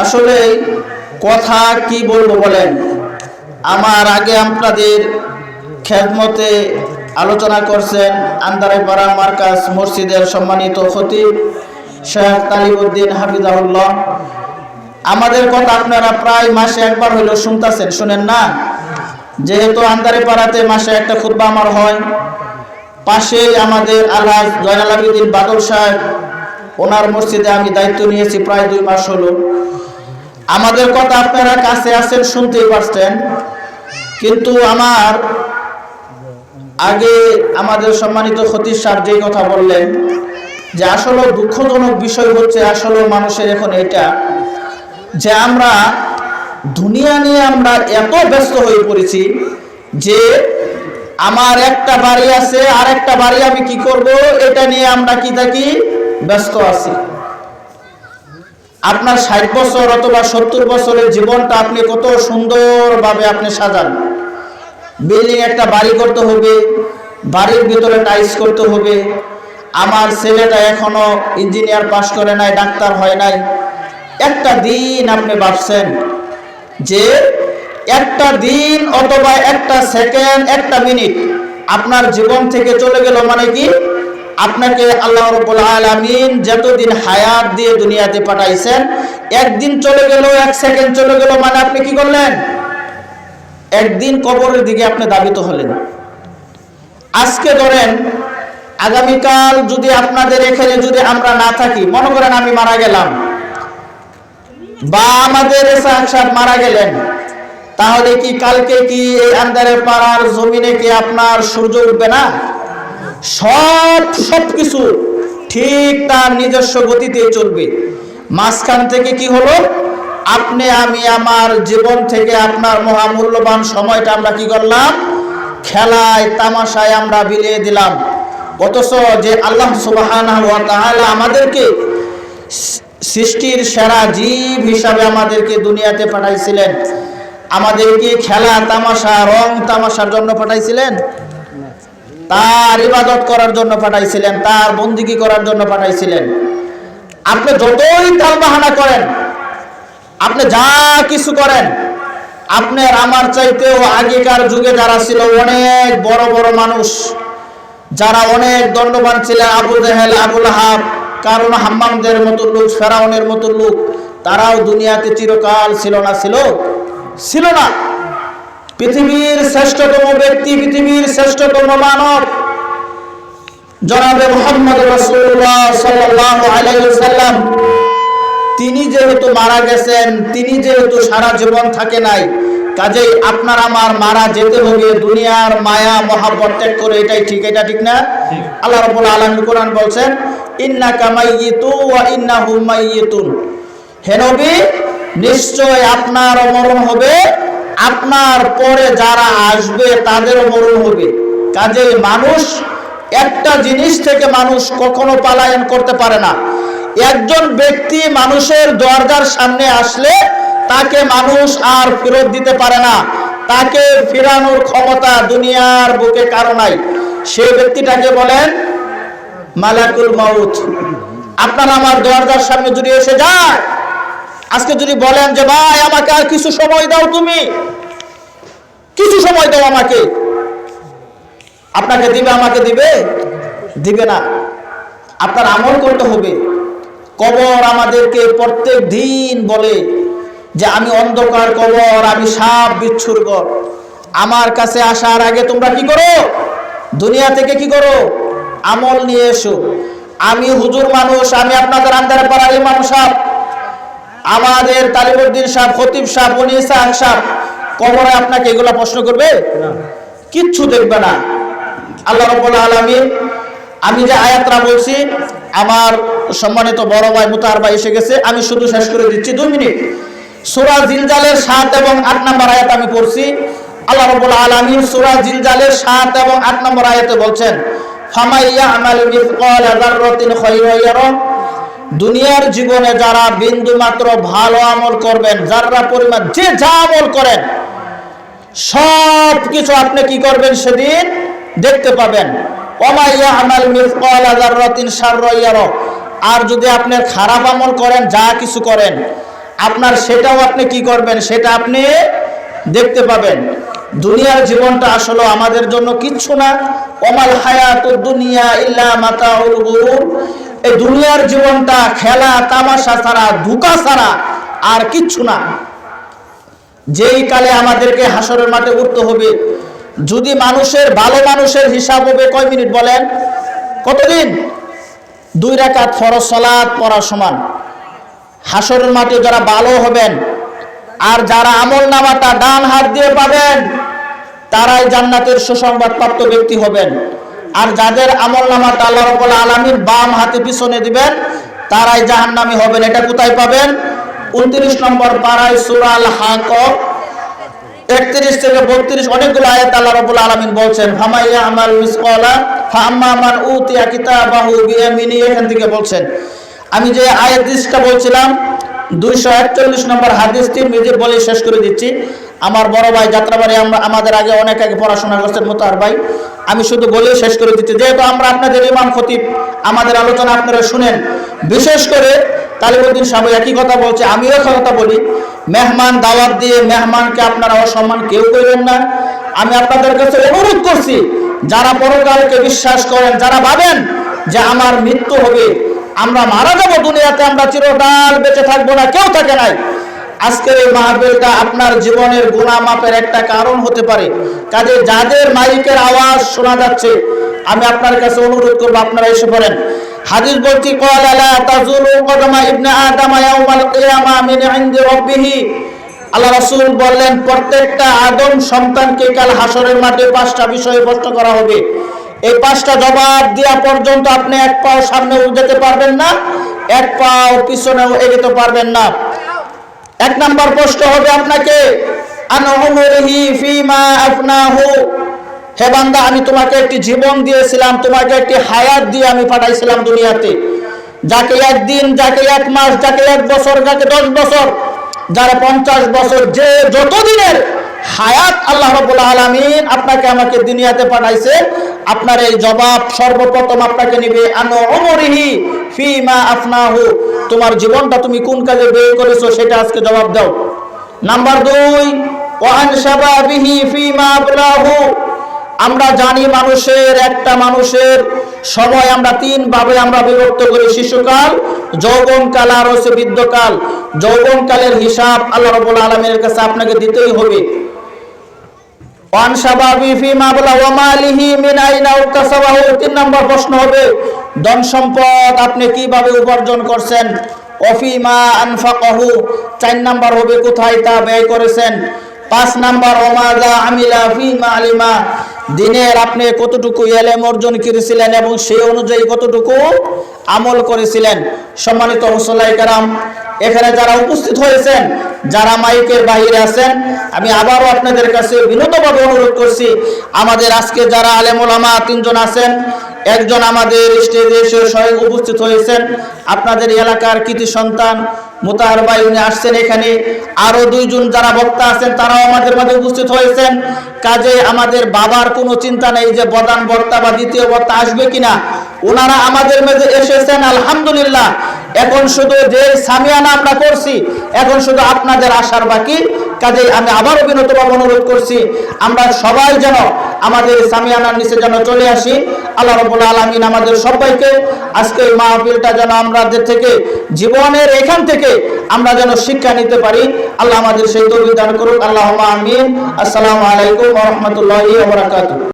আসলে কথা কি বলবো বলেন। আমার আগে আপনাদের খেদমতে আলোচনা করছেন আন্দারেপাড়া মার্কাজ মসজিদের সম্মানিত খতিব শেখ তালিবউদ্দিন হাফিজাহুল্লাহ। আমাদের কথা আপনারা প্রায় মাসে একবার হইলো শুনতেছেন, শুনেন না? যেহেতু আন্দারেপাড়াতে মাসে একটা খুতবা আমার হয়, পাশে আমাদের আলহাজ জয়নাল আবেদিন বাদল সাহেব, ওনার মসজিদে আমি দায়িত্ব নিয়েছি প্রায় 2 মাস হলো। আমাদের কথা আপনারা কাছে আছেন, শুনতেই পারছেন। কিন্তু আমার আগে আমাদের সম্মানিত খতিব সাহেব যে কথা বললেন যে আসলে দুঃখজনক বিষয় হচ্ছে আসলে মানুষের এখন এটা যে আমরা দুনিয়া নিয়ে আমরা এত ব্যস্ত হয়ে পড়েছি যে আমার একটা বাড়ি আছে আর একটা বাড়ি আমি কি করব এটা নিয়ে আমরা কি থাকি, ব্যস্ত আছি। আপনার 60 বছর অথবা 70 বছরের জীবনটা আপনি কত সুন্দরভাবে আপনি সাজান। বিল্ডিং একটা বাড়ি করতে হবে, বাড়ির ভিতরে টাইলস করতে হবে। আমার ছেলেটা এখনো ইঞ্জিনিয়ার পাশ করে নাই, ডাক্তার হয় নাই। একটা দিন আপনি ভাবছেন যে একটা দিন অথবা একটা সেকেন্ড, একটা মিনিট আপনার জীবন থেকে চলে গেল মানে কি, আপনাকে আল্লাহ রাব্বুল আলামিন যতদিন হায়াত দিয়ে দুনিয়াতে পাঠাইছেন, একদিন চলে গেল, এক সেকেন্ড চলে গেল মানে আপনি কি করলেন, একদিন কবরের দিকে আপনি ধাবিত হলেন। আজকে ধরেন আগামীকাল যদি আপনাদের এখানে যদি আমরা না থাকি, মনে করেন আমি মারা গেলাম বা আমাদের সাহেব মারা গেলেন, তাহলে কি কালকে কি এই আন্দারেপাড়ার জমিনে কি আপনার সূর্য উঠবে না? সবকিছু ঠিক তার নিজস্ব গতিতে চলবে। মাঝখান থেকে কি হলো, আপনি আমি আমার জীবন থেকে আপনার মহামূল্যবান সময়টা আমরা কি করলাম, খেলায় তামাশায় আমরা বিলিয়ে দিলাম। অথচ যে আল্লাহ সুবহানাহু ওয়া তাআলা আমাদেরকে সৃষ্টির সেরা জীব হিসাবে আমাদেরকে দুনিয়াতে পাঠাইছিলেন, আমাদেরকে খেলা তামাশা রং তামাশার জন্য পাঠাইছিলেন? তার ইবাদত করার জন্য পাঠাইছিলেন, তার বন্দিগি করার জন্য পাঠাইছিলেন। আপনি যতই তালবাহানা করেন, আপনি যা কিছু করেন, আপনার আমার চাইতেও আগেকার যুগে যারা ছিল অনেক বড় বড় মানুষ, যারা অনেক দণ্ডবান ছিলেন, আবু জেহেল, আবু লাহাব, কারণ হাম্মামদের মতো লোক, ফেরাউনের মতো লোক, তারাও দুনিয়াতে চিরকাল ছিল না? ছিল না। পৃথিবীর শ্রেষ্ঠতম ব্যক্তি, পৃথিবীর শ্রেষ্ঠতম মানব জনাবে মুহাম্মদ রাসূলুল্লাহ সাল্লাল্লাহু আলাইহি ওয়াসাল্লাম, তিনি যেহেতু মারা গেছেন, তিনি যেহেতু সারা জীবন থাকে নাই, কাজেই আপনার আমার মারা যেতে হবে, দুনিয়ার মায়া মহাব্বত ত্যাগ করে। এটাই ঠিক, এটা ঠিক না? আল্লাহ রাব্বুল আলামিন কোরআন বলছেন, ইন্নাকা মাইয়িতু ওয়া ইন্নাহুম মাইয়িতুন। হে নবী, নিশ্চয় আপনার মরণ হবে, আপনার পরে যারা আসবে তাদেরও মরণ হবে। কাজেই মানুষ একটা জিনিস থেকে মানুষ কখনো পলায়ন করতে পারে না। একজন ব্যক্তি মানুষের দরজার সামনে আসলে তাকে মানুষ আর ফেরত দিতে পারে না, তাকে ফেরানোর ক্ষমতা দুনিয়ার বুকে কারো নাই। সেই ব্যক্তিটাকে বলেন মালাকুল মাউত। আপনার আমার দরজার সামনে যদি এসে যায়, আজকে যদি বলেন যে ভাই আমাকে আর কিছু সময় দাও, তুমি কিছু সময় দাও আমাকে, আপনাকে দিবে? আমাকে দিবে না। আপনার আমল করতে হবে। কবর আমাদেরকে প্রত্যেক দিন বলে যে আমি অন্ধকার কবর, আমি সাপ বিচ্ছুর ঘর। আমার কাছে আসার আগে তোমরা কি করো, দুনিয়া থেকে কি করো, আমল নিয়ে এসো। আমি হুজুর মানুষ, আমি আপনাদের আন্দারেপাড়ার ইমাম সাহেব, আমাদের তালিবউদ্দিন সাহেব, খতিব সাহেব, উনিসা সাহেব, কবরে আপনাকে এগুলা প্রশ্ন করবে? কিচ্ছু দেখবে না। আল্লাহ রাব্বুল আলামিন, আমি যে আয়াতটা বলছি, আমার সম্মানিত বড় ভাই মুতাহার ভাই এসে গেছে, আমি শুধু শেষ করে দিচ্ছি 2 মিনিট। সূরা জিলজালের 7 এবং 8 নম্বর আয়াত আমি পড়ছি। আল্লাহ রাব্বুল আলামিন সূরা জিলজালের 7 এবং 8 নম্বর আয়াতে বলছেন, ফামাইয়ামাল মিসকালা যাররাতিন খায়রান ইয়ারা। দুনিয়ার জীবনে যারা বিন্দু মাত্র ভালো আমল করবেন, যারা পরিমাণ যে যা আমল করেন সব কিছু আপনি কি করবেন, সেদিন দেখতে পাবেন। ওয়া ইয়ামাল মিসকালা যাররাতিন শাররান ইয়ারা। আর যদি আপনি খারাপ আমল করেন, যা কিছু করেন, আপনার সেটাও আপনি কি করবেন, সেটা আপনি দেখতে পাবেন। দুনিয়ার জীবনটা আসলে আমাদের জন্য কিচ্ছু না। ওমাল হায়াতুদ দুনিয়া ইল্লা মাতাউল গুরুর। এই দুনিয়ার জীবনটা খেলা তামাশা ছাড়া, ধোঁকা ছাড়া আর কিচ্ছু না। যেই কালে আমাদেরকে হাসরের মাঠে উঠতে হবে, যদি মানুষের ভালো মানুষের হিসাব হবে কয় মিনিট বলেন? কতদিন? 2 রাকাত ফরজ সালাত পড়া সমান। হাসরের মাঠে যারা ভালো হবেন আর যারা আমল নামাটা ডান হাত দিয়ে পাবেন, তারাই জান্নাতের সুসংবাদ প্রাপ্ত ব্যক্তি হবেন। আর যাদের আমল নামাটা আল্লাহ রাব্বুল আলামিন বাম হাতে পিছনে দিবেন, তারাই জাহান্নামী হবেন। এটা কোথায় পাবেন? 29 নম্বর পারায় সূরা আল হাক্ক 31 থেকে 32 অনেকগুলো আয়াত আল্লাহ রাব্বুল আলামিন বলছেন, ফামাইয়া আমাল মিসকালা ফাআম্মা মান উতিয়া কিতাবাহু বিয়ামিনি। এখান থেকে বলছেন, আমি যে আয়াতটা বলছিলাম 241 নম্বর হাদিস তিরমিজি বলে শেষ করে দিচ্ছি। আমার বড় ভাই যাত্রাবাড়ি আমাদের আগে অনেক আগে পড়াশোনা করছেন মোতাহার ভাই, আমি শুধু বলে শেষ করে দিচ্ছি। যেহেতু আমরা আপনাদের ইমাম খতিব, আমাদের আলোচনা আপনারা শুনেন, বিশেষ করে তালিবউদ্দিন সাহেব একই কথা বলছে, আমিও একই কথা বলি। মেহমান দাওয়াত দিয়ে মেহমানকে আপনারা অসম্মান কেউ করবেন না। আমি আপনাদের কাছে অনুরোধ করছি, যারা পরকালকে বিশ্বাস করেন, যারা ভাবেন যে আমার মৃত্যু হবে, আমরা মারা যাবো দুনিয়াতে, আমরা চিরকাল বেঁচে থাকবো না, কেউ থাকে নাই, আজকের এই মাহফিলটা আপনার জীবনের গুনাহ মাপের একটা কারণ হতে পারে। কাজে যাদের মাইকের আওয়াজ শোনা যাচ্ছে, আমি আপনার কাছে অনুরোধ করবো আপনারা এসে পড়েন। হাদিস বলছি, ক্বালা লা তাযুলু কদমা ইবনে আদম ইয়াউমাল কিয়ামা মিন ইনদি রাব্বিহি। আল্লাহ রাসূল বললেন, প্রত্যেকটা আদম সন্তানকে কাল হাসরের মাঠে 5টা বিষয়ে প্রশ্ন করা হবে। এই 5টা জবাব দেওয়া পর্যন্ত আপনি এক পাও সামনেও যেতে পারবেন না, এক পাও পিছনেও এগোতে পারবেন না। 1 নম্বর প্রশ্ন হবে আপনাকে, আন উমরিহি ফিমা আফনাহু। হে বান্দা, আমি তোমাকে একটি জীবন দিয়েছিলাম, তোমাকে একটি হায়াত দিয়ে আমি পাঠাইছিলাম দুনিয়াতে। যাকে 1 দিন, যাকে 1 মাস, যাকে 1 বছর, যাকে 10 বছর, যারা 50 বছর, যে যত দিনের হায়াত আল্লাহ রাব্বুল আলামিন আপনাকে আমাকে দুনিয়াতে পাঠাইছে, আপনার এই জবাব সর্বপ্রথম আপনাকে নিবে, আন উমরিহি ফিমা আফনাহু। তোমার জীবনটা তুমি কোন কাজে ব্যয় করেছো সেটা আজকে জবাব দাও। নাম্বার 2, ওয়া আন শাবাবিহি ফিমা আবলাহু। আমরা জানি একটা মানুষের সময় আমরা 3 ভাবে আমরা বিভক্ত করি, শিশুকাল, যৌবনকাল আর হচ্ছে বৃদ্ধকাল। যৌবনকালের হিসাব আল্লাহ রাব্বুল আলামিনের কাছে আপনাকে দিতেই হবে। ওয়ান শাবাবি ফিমা আবলা ওয়া মালিহি মিন আইনা উকতাসাবাহু। 3 নম্বর প্রশ্ন হবে, ধন সম্পদ আপনি কিভাবে উপার্জন করছেন। ওফিমা আনফাকাহু। 4 নম্বর হবে, কোথায় তা ব্যয় করেছেন। 5 নম্বর, ওমাযা আমিলা ফিমা আলিমা। দিনের আপনি কতটুকু ইলম অর্জন করেছিলেন এবং সেই অনুযায়ী কতটুকু আমল করেছিলেন। সম্মানিত মুসল্লাই কেরাম, এখানে যারা উপস্থিত হয়েছেন, যারা মাইকের বাইরে আছেন, আমি আবারও আপনাদের কাছে বিনীতভাবে অনুরোধ করছি, আমাদের আজকে যারা আলেম ওলামা 3 জন আছেন, একজন আমাদের স্টেজে এসে স্বয়ং উপস্থিত হয়েছেন, আপনাদের এলাকার কৃতি সন্তান মোতাহার ভাই, উনি আসছেন এখানে। আরো 2 জন যারা বক্তা আছেন, তারাও আমাদের মাঝে উপস্থিত হয়েছেন। কাজে আমাদের বাবার কোনো চিন্তা নেই যে প্রধান বক্তা বা দ্বিতীয় বক্তা আসবে কিনা, ওনারা আমাদের মাঝে এসেছেন, আলহামদুলিল্লাহ। এখন শুধু যে সামিয়ানা আমরা করছি, এখন শুধু আপনাদের আসার বাকি। কাজে আমি আবারও বিনীতভাবে অনুরোধ করছি, আমরা সবাই যেন আমাদের সামিয়ানার নিচে যেন চলে আসি। আল্লাহ রাব্বুল আলামিন আমাদের সবাইকে আজকে এই মাহফিলটা যেন আমাদের থেকে, জীবনের এখান থেকে আমরা যেন শিক্ষা নিতে পারি, আল্লাহ আমাদের সেই তৌফিক দান করুক। আল্লাহুম্মা আমিন। আসসালামু আলাইকুম ওয়া রাহমাতুল্লাহি ওয়া বারাকাতুহু।